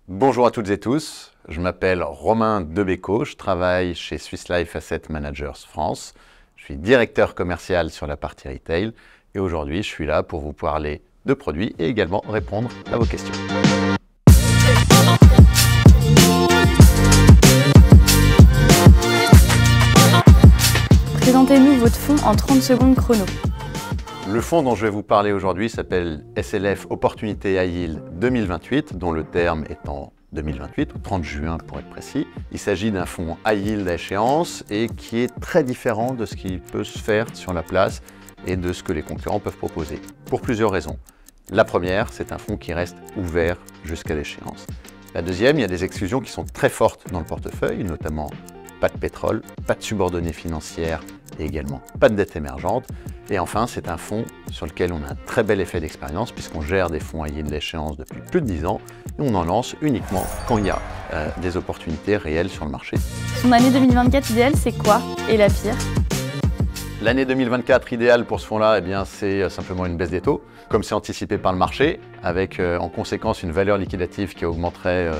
Bonjour à toutes et tous, je m'appelle Romain Debecco, je travaille chez Swiss Life Asset Managers France. Je suis directeur commercial sur la partie retail et aujourd'hui je suis là pour vous parler de produits et également répondre à vos questions. Présentez-nous votre fonds en 30 secondes chrono. Le fonds dont je vais vous parler aujourd'hui s'appelle SLF Opportunité High Yield 2028, dont le terme est en 2028, ou 30 juin pour être précis. Il s'agit d'un fonds high yield à échéance et qui est très différent de ce qui peut se faire sur la place et de ce que les concurrents peuvent proposer, pour plusieurs raisons. La première, c'est un fonds qui reste ouvert jusqu'à l'échéance. La deuxième, il y a des exclusions qui sont très fortes dans le portefeuille, notamment pas de pétrole, pas de subordonnées financières et également pas de dette émergente. Et enfin, c'est un fonds sur lequel on a un très bel effet d'expérience puisqu'on gère des fonds high yield d'échéance depuis plus de 10 ans et on en lance uniquement quand il y a des opportunités réelles sur le marché. Son année 2024 idéale, c'est quoi et la pire? L'année 2024 idéale pour ce fonds-là, c'est simplement une baisse des taux, comme c'est anticipé par le marché, avec en conséquence une valeur liquidative qui augmenterait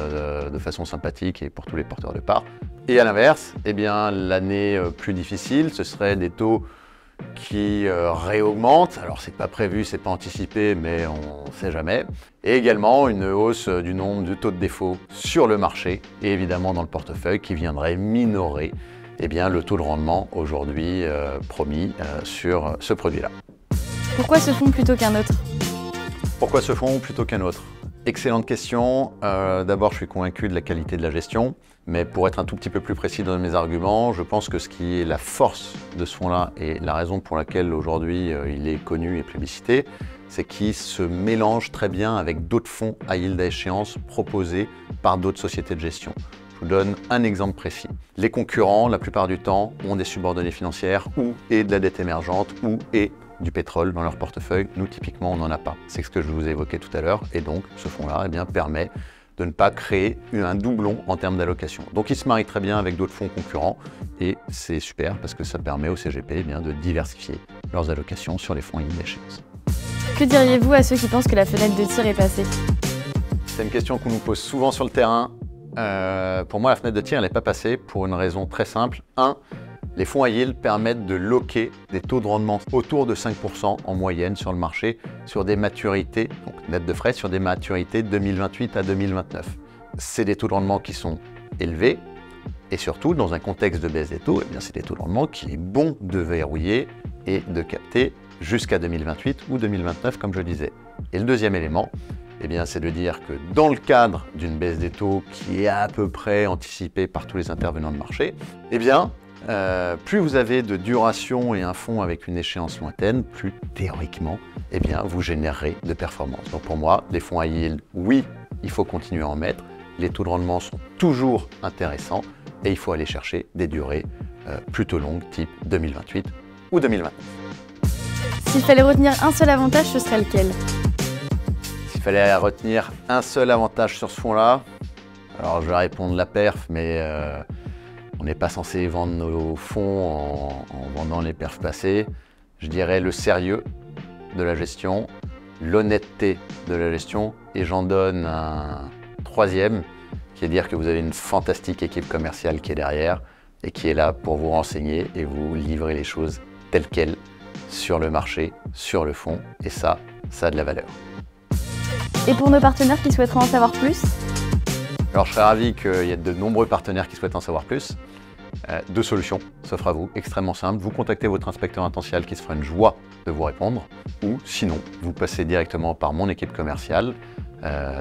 de façon sympathique et pour tous les porteurs de parts. Et à l'inverse, l'année plus difficile, ce serait des taux qui réaugmentent. Alors c'est pas prévu, c'est pas anticipé, mais on ne sait jamais. Et également une hausse du nombre de taux de défaut sur le marché et évidemment dans le portefeuille qui viendrait minorer le taux de rendement aujourd'hui promis sur ce produit-là. Pourquoi ce fonds plutôt qu'un autre? Pourquoi ce fonds plutôt qu'un autre? Excellente question. D'abord, je suis convaincu de la qualité de la gestion, mais pour être un tout petit peu plus précis dans mes arguments, je pense que ce qui est la force de ce fonds-là et la raison pour laquelle aujourd'hui il est connu et plébiscité, c'est qu'il se mélange très bien avec d'autres fonds à yield à échéance proposés par d'autres sociétés de gestion. Je vous donne un exemple précis. Les concurrents, la plupart du temps, ont des subordonnées financières ou de la dette émergente ou du pétrole dans leur portefeuille. Nous, typiquement, on n'en a pas. C'est ce que je vous ai évoqué tout à l'heure. Et donc, ce fonds-là permet de ne pas créer un doublon en termes d'allocation. Donc, il se marie très bien avec d'autres fonds concurrents. Et c'est super parce que ça permet au CGP de diversifier leurs allocations sur les fonds à yield d'échéance. Que diriez-vous à ceux qui pensent que la fenêtre de tir est passée? C'est une question qu'on nous pose souvent sur le terrain. Pour moi, la fenêtre de tir, elle n'est pas passée pour une raison très simple. Les fonds high yield permettent de loquer des taux de rendement autour de 5% en moyenne sur le marché, sur des maturités, donc net de frais, sur des maturités de 2028 à 2029. C'est des taux de rendement qui sont élevés et surtout, dans un contexte de baisse des taux, c'est des taux de rendement qu'il est bon de verrouiller et de capter jusqu'à 2028 ou 2029, comme je disais. Et le deuxième élément, c'est de dire que dans le cadre d'une baisse des taux qui est à peu près anticipée par tous les intervenants de marché, plus vous avez de duration et un fonds avec une échéance lointaine, plus théoriquement, vous générerez de performances. Donc pour moi, les fonds high yield, oui, il faut continuer à en mettre. Les taux de rendement sont toujours intéressants et il faut aller chercher des durées plutôt longues, type 2028 ou 2029. S'il fallait retenir un seul avantage, ce serait lequel? S'il fallait retenir un seul avantage sur ce fonds-là, alors je vais répondre la perf, mais on n'est pas censé vendre nos fonds en vendant les perfs passés. Je dirais le sérieux de la gestion, l'honnêteté de la gestion, et j'en donne un troisième, qui est de dire que vous avez une fantastique équipe commerciale qui est derrière et qui est là pour vous renseigner et vous livrer les choses telles quelles sur le marché, sur le fonds, et ça a de la valeur. Et pour nos partenaires qui souhaiteraient en savoir plus? Alors je serais ravi qu'il y ait de nombreux partenaires qui souhaitent en savoir plus. Deux solutions s'offrent à vous, extrêmement simples. Vous contactez votre inspecteur intentionnel qui se fera une joie de vous répondre, ou sinon, vous passez directement par mon équipe commerciale,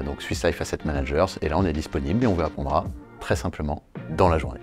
donc Swiss Life Asset Managers, et là on est disponible et on vous répondra très simplement dans la journée.